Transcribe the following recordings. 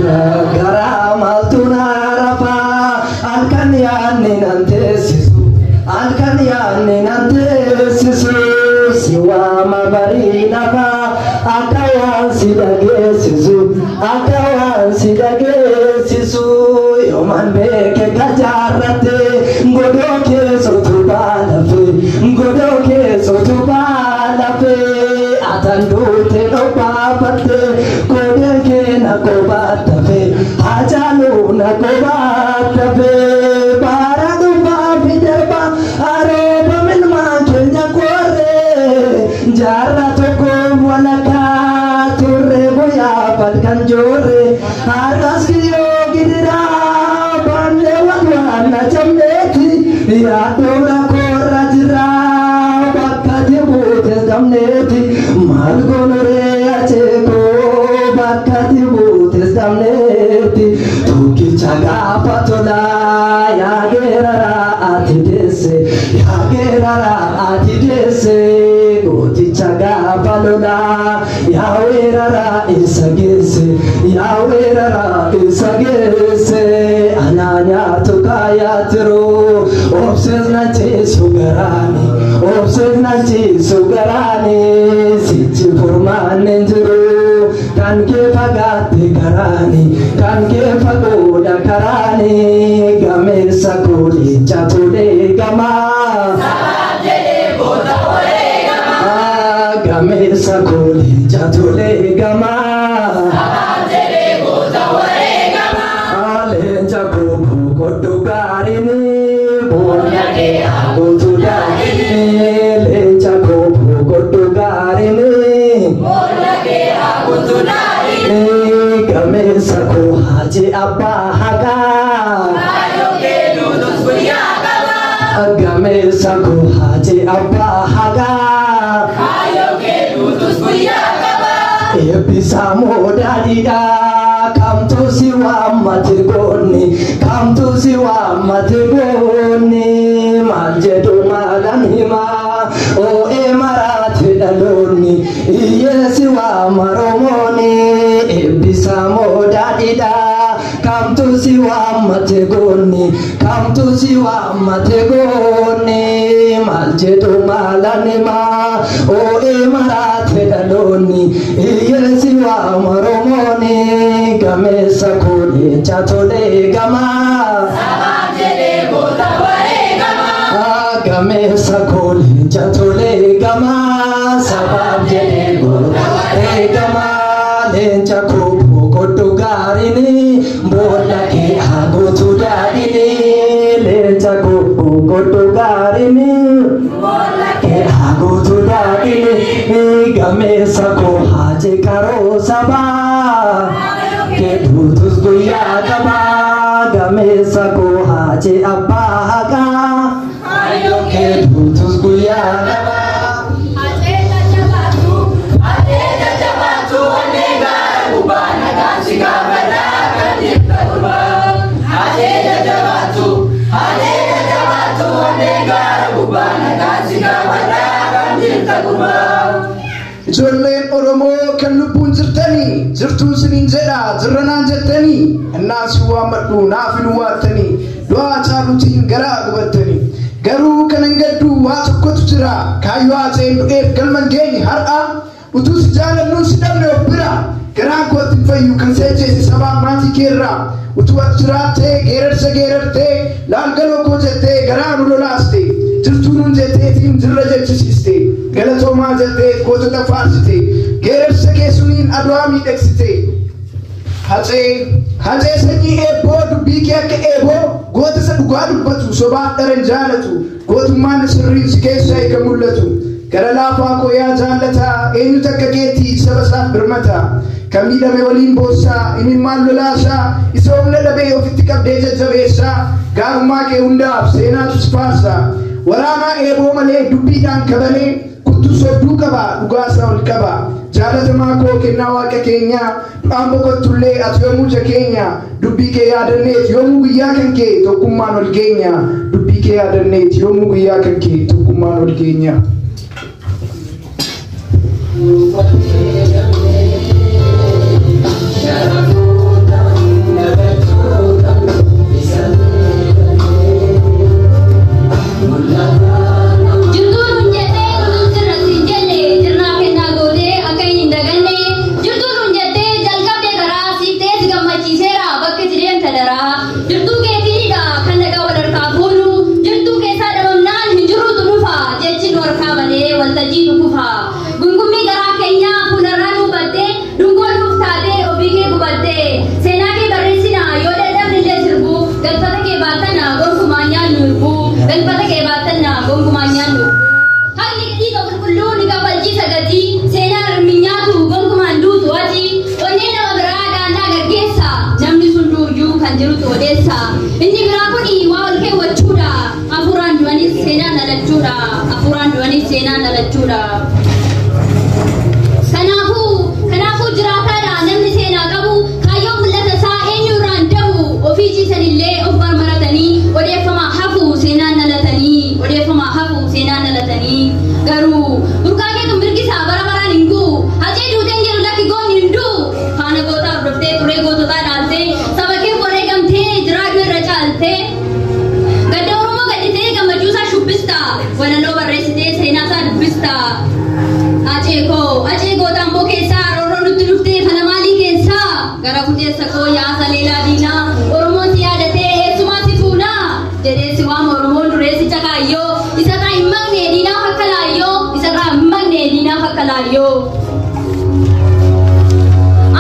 gara maltuna rafa alkan yaanni nan teessisu alkan yaanni nan teessisu siwaama barii nafa akka waan si dhageessisu akka waan si dhageessisu yooman beeke gajaarratte godoo keessotu baalafe godoo keessotu baalafe atan duute dhophaaffatte godeen kee na qobaatafe hajaaluu na qobaatafe baara dhufaa fi darba arooba milmaan keenya korree jaarra tokko walakkaa turre guyyaa falkan joorre har'as kiyyoo gidiraa baanlee waan na jamneeti yaaddoona korra jiraa bakka jibuute damneeti maal gonoree acheekoo bakka jibuute damneeti tokkicha gaafa tolaa yaa geeraraa ati deesse yaa geeraraa ati deesse gooticha gaafa lolaa yaa weeraraa isa geesse yaa weeraraa isa geesse anaa nyaatu kaayaa tiroo obsees na ciisu garaani obsees na ciisu garaani sichi furmaanne jiru kan kee fagaatte garaani kan kee fagoodha karaani gameessa koolicha tolee gamaa gameessa koolicha tolee gamaa leenca kookoo godhu gaarini boolla kee haguutu daadini leenca kookoo godhu gaarini boolla kee haguutu daadini gameessa koo haji abbaa hagaa kaayoo kee duudus guyyaa qabaa gameessa koo haji abbaa hagaa kaayoo kee duudus guyyaa qabaa eebbisaa moo daadhiidhaa kamtu si waammate goonni kamtu si waammate goonni maal jedhu maalan himaa oo'ee maraate dhaloonni iyyee si waama romooni eebbisaa moo daadhiidhaa kamtu si waammate goonni kamtu si waammate goonni maal jedhu maalan himaa oo'ee maraate dhaloonni iyyee si waama romooni gameessa koolicha tolee gamaa sabaaf jedhee goota waree gamaa gameessa koolicha tolee gamaa sabaaf jedhee goota waree gamaa leenca kookoo godhu gaarini boolla kee haguutu daadhini leenca kookoo godhu gaarini boolla kee haguutu daadhini gameessa koo haje karoo sabaa keetuutus guyyaa qabaa gameessa koo haje abbaa hagaa keetuutus guyyaa qabaa atee jajjabaatu onnee gaara gubbaa nagaan si gaafataa kan jirta gurbaa atee jajjabaatu onnee gaara gubbaa nagaan si gaafataa kan jirta gurbaa ijoolleen Oromoo kan lubbuun jirtanii jirtuu siniin jedha jirranaan jettanii innaas waammadhu naaf hin waattanii du'aa caalutiin garaa gubattanii garuu kanan gaddu waa tokkotu jira kaayyoo haaseen du'eef galman geenye har'a utuu si jaalannuun si dhabne of bira garaan kootti hin fayyu kan seecheesi sabaa maatii keerraa utuu ati jiraattee geerarsa geerartee laalgaloo koo jettee garaa nu lolaaste jirtuu nuun jetteetiin jirra jechisiiste galatoomaa jettee gootota faarsite geerarsa keessuniin adu'aa miidhagsite hacee sanyii eebboo dubbii kee akka eeboo goota isa dhugaa dubbatu sobaaf dharan jaalatu gootummaan sirriin si keessaa eega mul'atu gara laafaa koo yaa jaallataa eenyutu akka keetti saba isaaf birmata kan miidhame waliin boossaa imimmaan lolaasaa isa humna dhabee ofitti qabdee jajjabeessaa gaarummaa kee hundaaf seenaatu si faarsaa waraanaa eeboo malee dubbiidhaan kabalee kuttuu sodduu qaba dhugaasaa ol qaba jaalatamaa koo kennaa waaqa keenyaa du'aan boqottullee ati yoomuu jakeenya dubbii kee yaadanneet yoomuu guyyaa kan kee tokkummaan ol geenya dubbii kee yaadanneet yoomuu guyyaa kan kee tokkummaan ol geenya. Thank you. kan jiru tu desa. Ini berapa ni wal ke wachuda. Apuran dua ni sena nalachuda. Apuran dua ni sena nalachuda. Kanafu jirata da namni sena kabu kayo mulata sa enyuran dabu ofisi sanille ofar maratani ode fama hafu sena nalatani ode fama hafu sena nalatani garu urkage tu mirgi sa bara ningu haje duten geru laki go nindu khana gota rufte ture gota ta dalte sabake bore gamthe jiradu rachalte gadde oromo gadde gamajusa shubbista wana no barresite sena sa dubbista aje ko tambo ke sa roro nutte khanamali ke sa gara kute sako ya salila dina oromo tiadate esuma sifuna jede siwam oromo duresi chakayo isaka immagne dina hakalayo isaka immagne dina hakalayo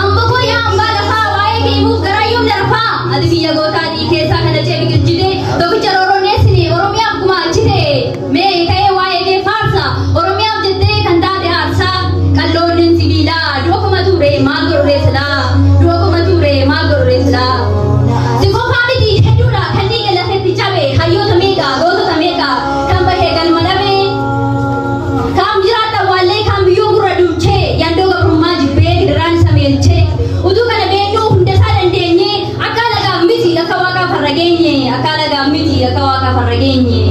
ambo ko ya ambala ha wae ke mu garayum darfa adi ya gota di ke sa kana che bigijide to kicharo nesini oromia kuma chide me kai wae ke farsa oromia jette kanda de arsa kallonin sibila doko mature magoro resla doko mature magoro resla siko fami di hedura khandi gala se tichabe hayo tamega goto tamega kamba he gal madabe kam jirata wale kam yugura dumche yando ga prumaji be gidran samelche udu kana be no hunde sadandenye akala ga miti akawaka faragenye akala ga miti akawaka faragenye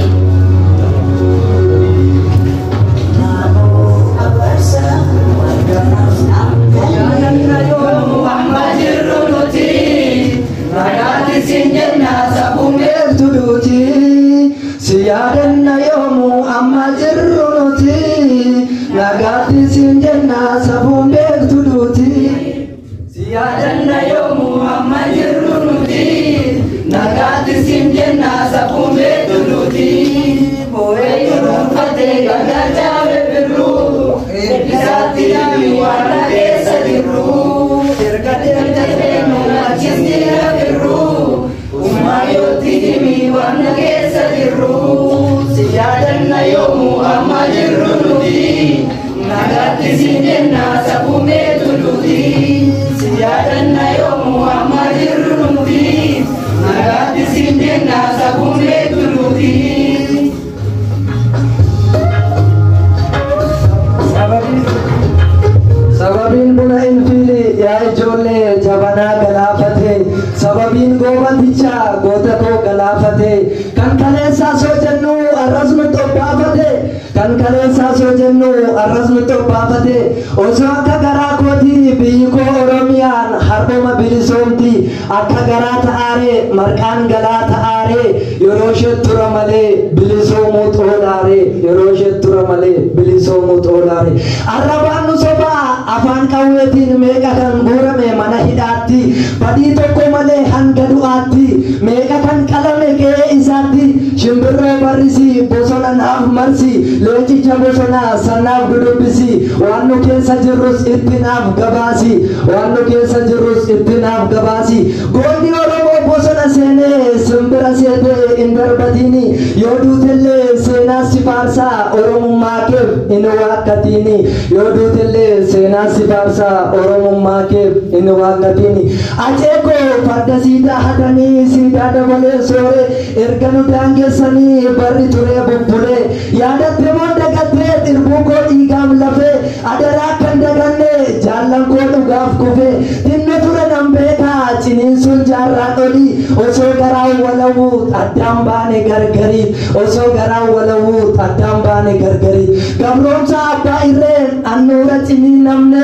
Siyadanna yomu amma jirrunuti nagati sinjanna sabun bektuduti siyadanna yomu amma jirrunuti nagati sinjanna sabun bektuduti boye yurumfate gagaja bebiru ebisati yami wana desa diru tergadetenu achistira biru umayoti mi wana desa diru siyadanna yomu amma jirrunuti nagati sinjanna sabun bektuduti siyadanna yomu amma jirrunuti nagati sinjanna sabun bektuduti sababin buna infili ya ijoollee jabanaa galaafate sababiin goobaticha goota koo galaafate kan kaleessaa soo jennu arrasnu xobbaafate kan kaleessaa soo jennu arrasnu xobbaafate osoo akka garaa kootii biyyi koo oromiyaan harboma bilisoomti akka garaa ta'aaree marqaan galaa ta'aaree yeroo ishee tura malee bilisoomuu xoolaaree yeroo ishee tura malee bilisoomuu xoolaaree arrabaan nu sobaa afaan qawweetiin meeqa kan guurame mana hidhaatti badii tokko malee hanga du'aatti meeqa kan qalame qe'ee isaatti shimbirroo barrisi bosona naaf marsi leencicha bosonaa sannaaf dudubbisi waan nu keessa jirrus itti naaf gabaasi waan nu keessa jirrus itti naaf gabaasi goonni oromoo bosona seenee simbira seetee hin darbatini yoo duutellee seenaa si faarsaa oromummaa keef hin waakkatini yoo duutellee seenaa si faarsaa oromummaa keef hin waakkatini aceeko farda siidaa hadanii siidaa dabalee soore erga nu daangeessanii barri turee bubbulee yaadatte moo dagattee xirbuu koo dhiigaaf lafee adaraa kan daganne jaallan koo dhugaaf kufee xinna ture nan beekaa ciniinsuun jaarraan olii osoo garaan walawuu addaan baane gargarii osoo garaan walawuu addaan baane gargarii gabroomsa abbaa irreen annuura cinii namne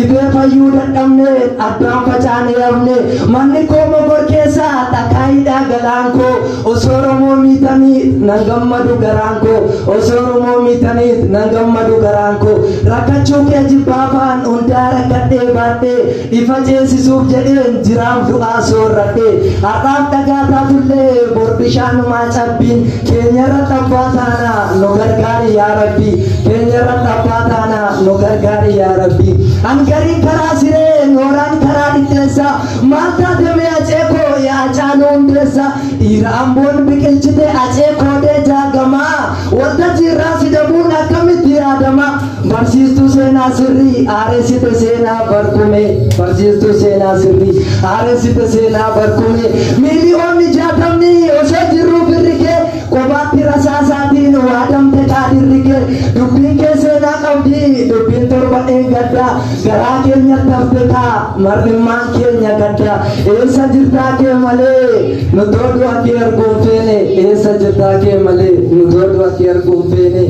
ibee fayyuu dadhabne addaan facaane yabne manni koo mogor keessaa dhakaayidhaa galaan koo osoo oromoo miitanii nan gammadu garaan koo osoo oromoo miitanii nan gammadu garaan koo rakkachuu kee jibbaafaan hundaa rakkadhee baadhee ifa ceesisuuf jedheen jiraaf du'aa soorradhee har'aaf dhagaa taatullee bor bishaanumaa cabbiin keenyarra tabbaa taanaa nu gargaari yaa rabbi keenyarra tabbaa taanaa nu gargaari yaa rabbi angariin karaa siree nooraan karaa dhidheessa maal taate mee aceekoo yaa Hacaaluu Hundeessaa dhiira Amboon biqilchite aceekoo dee jaagamaa wanta jirraa fidamuun akkamitti yaadama barsiistuu seenaa sirrii aareessite seenaa barkume barsiistuu seenaa sirrii aareessite seenaa barkume miiliyoonni 60 osoo jirruu firrikee qobaatti rasaasaatiin waadamte qaadirrikee dubbiin kee seenaa qabdi dubbiin torba eeggadda garaa keenya taftetaa marrimmaan keenya gadda eessa jirtaa kee malee nu dooduu akka arguun feene eessa jirtaa kee malee nu dooduu akka arguun feene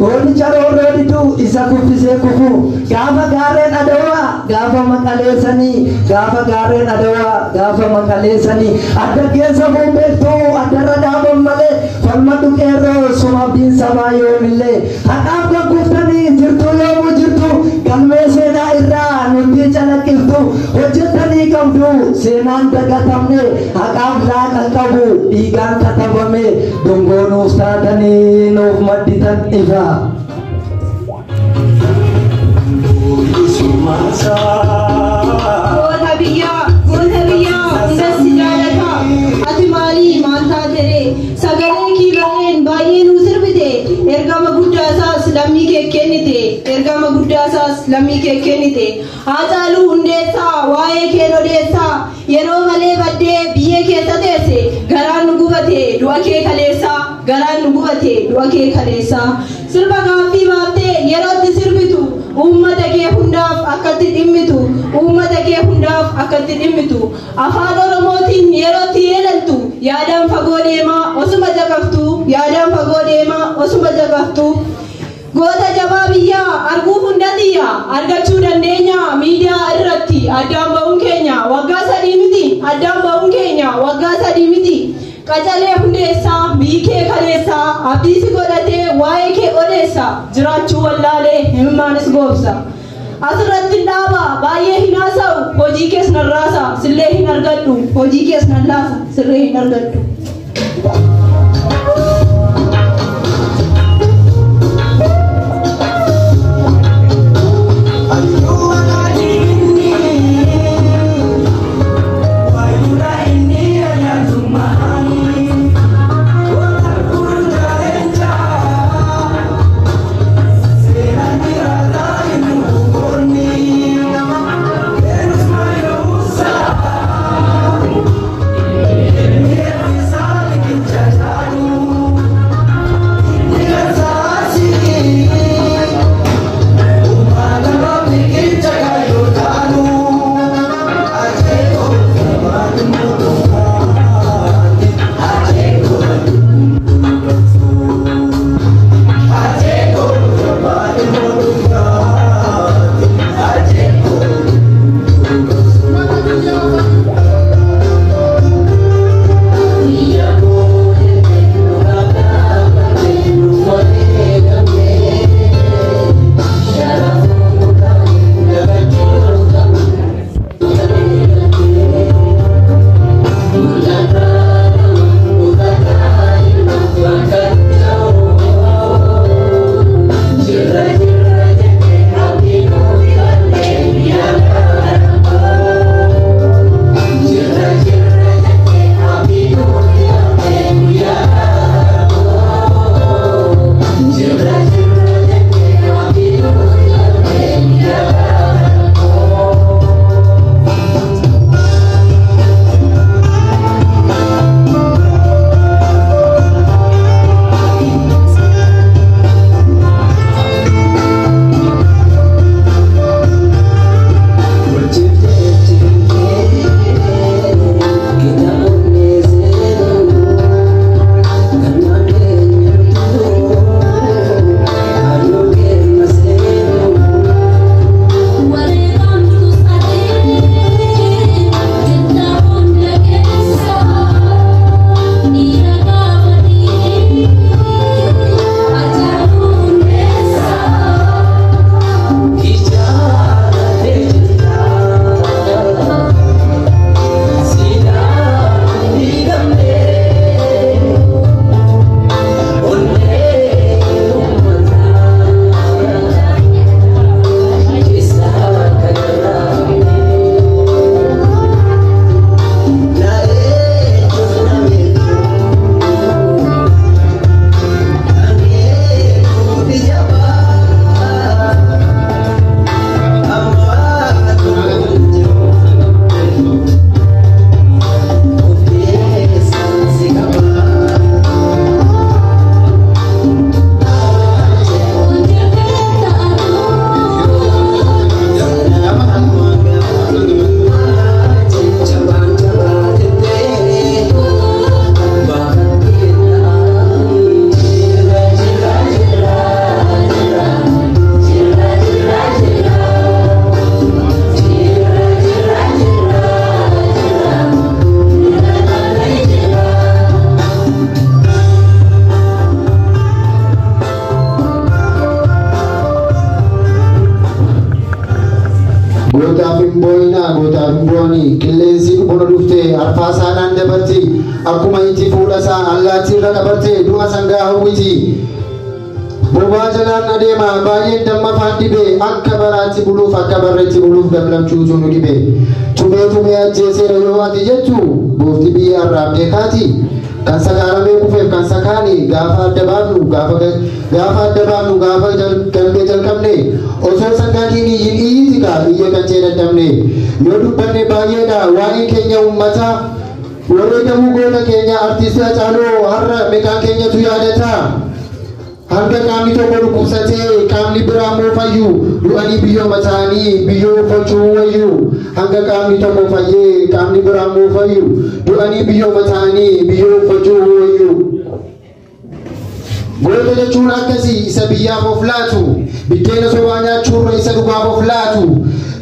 goonni caroorroo diduu isa kuffisee kufu gaafa gaarreen adawaa gaafa maqaleessanii gaafa gaarreen adawaa gaafa maqaleessanii adda keessa buubeektuu addarra dhaaban malee falma dhuqeerroo sumabdiin sabaa yoomillee haqaaf kan kuftanii jirtu yoomuu jirtu galmee seenaa irraa nuti calaqqiftu hojjettanii qabdu seenaan dagatamne haqaaf laaqa qabu dhiigaan katabame dongoo nuuf taatanii nuuf madditan ifa. Goota biyyaa hundas jaalata ati maalii maal taatere sagalee kiiloleen baay'ee nu sirbite ergama guddaasaas lammii kee kennite ergama guddaasaas lammii kee kennite Hacaaluu Hundeessaa waa'ee kee odeessaa yeroo malee baddee biyyee keessa teesse garaan nu gubate du'a kee kaleessaa garaan nu gubate du'a kee kaleessaa sirba gaaffii baaftee yerootti sirbitu uummata kee hundaaf akkatti dhimmitu uummata kee hundaaf akkatti dhimmitu afaan oromootiin yerootti yeelaltu yaadaan fagoo deemaa osuma jaqaftu yaadaan fagoo deemaa osuma jaqaftu goota jabaa biyyaa arguu hundatiyya argachuu dandeenya miidiyaa irratti addaan ba'uun keenya waggaa 3 miti addaan ba'uun keenya waggaa 3 miti Qacalee Hundeessaa biikee kaleessaa abdiisi godhatee waa'ee kee odeessa jiraachuu wallaalee himaanis goobsa asirratti dhaaba baay'ee hin haasa'u hojii kees nan raasa sillee hin argadhu hojii kees nan laasa sirree hin argadhu. Just gootaan bu'anii qilleensi bona dhuftee arfaasaadhaan dabarti akkuma itti fuudhasaa allaattiirra qabarte du'a sangaa hawwiti bobaa jalaan adeema baay'een dammafaan dhibee akka baraatti buluuf akka barreetti buluuf gamlamchuutu nu dhibe tumee ajjeeseera yoo ati jechuu goofti biyya arraabdee kaati kan sakaaramee kufeef kan sakaani gaafa adda baafnu gaafa galbee jalqabne osoo sangaatiin iyyitika iyya kan jee dadhabne yoo dubbanne baay'eedha waa'ee keenya ummata wareegamuu goota keenya artiistii Hacaaluu har'a meeqaan keenyatu yaadata hanga qaamni tokko dhukkubsatee qaamni biraa moofayyu du'anii biyyoo mataanii biyyoo uffachuu wayyu hanga qaamni tokko fayyee qaamni biraa moofayyu du'anii biyyoo mataanii biyyoo uffachuu wayyu goota jechuun akkasii isa biyyaaf of laatu biddeena sobaa nyaachuurra isa dhugaaf of laatu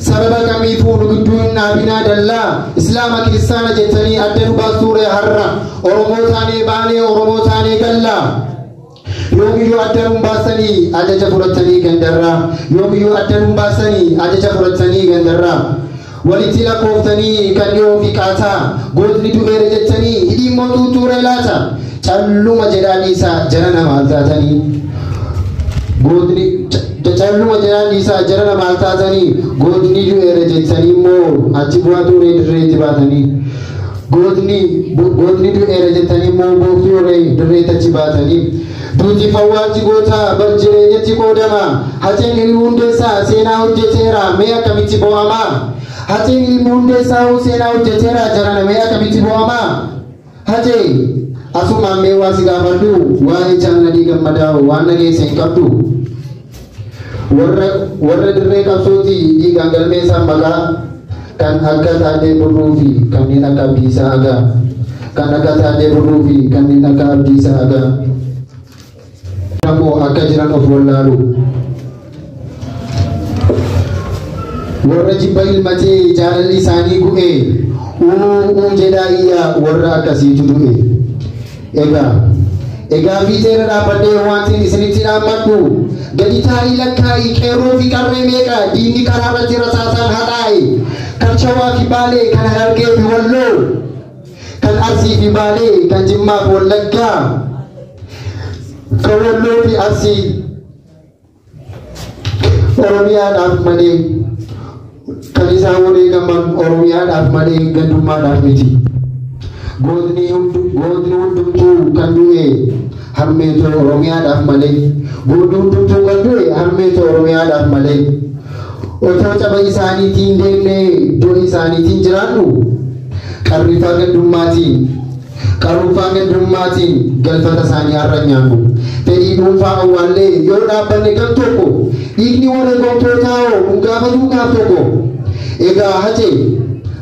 sababa kamiifuu nu gidduu hin dhaabinaa dallaa islaama kiristaana jettanii adda nu baastuure har'a oromoo taanee baanee oromoo taanee gallaa yoomiyyuu adda nu baasanii ajaja fudhatanii gandarraa yoomiyyuu adda nu baasanii ajaja fudhatanii gandarraa walitti lakkooftanii kan dhiyoo fi qaataa gootni du'eera jettanii hidhiimmoo tuutuure laata calluma jedhaan isaa jara namaa taatanii gootni calluma jedhaan isaa jara namaa taatanii gootni du'eera jettanii immoo achi bu'aa tuuree dirreetti baatanii gootni du'eera jettanii immoo booftuuree dirreetti achi baatanii duuti fawwaatti goota bar jireenyatti qoodama hateen ilmu hundeessaa seenaa hojjeteera mee akkamitti bo'ama hateen ilmu hundeessaa seenaa hojjeteera jarana mee akkamitti bo'ama hatee asumaan mee waa si gaafadhu waa'ee jaalladhii gammadaa waan dhageesse hin qabdu warra dirree qabsooti dhiigaan galmeessaa maqaa kan akka taatee burruu fi kanneen akka abdiisaa agaa kan akka taatee burruu fi kanneen akka abdiisaa agaa namoo akka jiran of wallaalu warra jibba ilmatee jaalalli isaanii gu'e uumuu jedhaa iyyaa warra akkasiitu du'e egaa fiixeera dhaabbadhee wantiin isinitti dhaammadhu gadi taa'ii lakkaa'ii qeerroo fi qarree meeqa diinni karaa irratti rasaasaan haxaa'e kan shawaa fi baalee kan harargee fi walloo kan arsii fi baalee kan jimmaa fi wallaggaa kawalloo fi arsii oromiyaadhaaf malee kan isaan wareegaman oromiyaadhaaf malee gandummaadhaaf miti gootni hundumtuu kan du'e harmeetoo oromiyaadhaaf malee gootni hundumtuu kan du'e harmeetoo oromiyaadhaaf malee otoo caba isaaniitiin deemnee du'a isaaniitiin jiraannu qarrifaa gandummaatiin galfata isaanii har'a nyaannu fedhii dhuunfaa awwaallee yoo dhaabbanne kan tokko dhiigni wareegamtootaa nu gaafatuu gaaf tokko egaa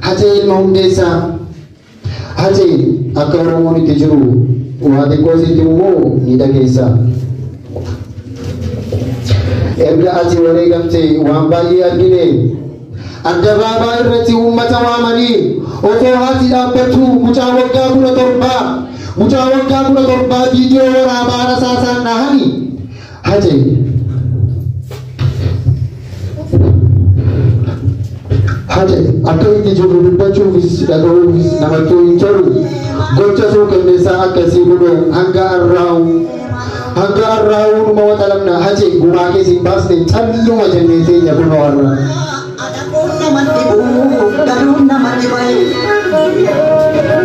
hatee ilma hundeessaa hatee akka oromoon itti jiru waa xiqqoo sitti immoo ni dhageessa erga ati wareegamte waan baay'ee argine addabaabaa irratti uummata waamanii otoo haati dhaabbattu mucaa waggaa 17 viidiyoo waraabaa rasaasaan dhahanii hatee akka inni jiru dubbachuufis dhaga'uufis namatti hin tolu gocha suukanneessaa akkasii kunoo hanga arraa'uu numa waxalamna hatee gumaa keessa hin baasne calluma jennee teenya kunoo har'a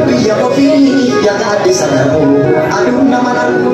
biyya ofii yaada adde sana aduun nama arguu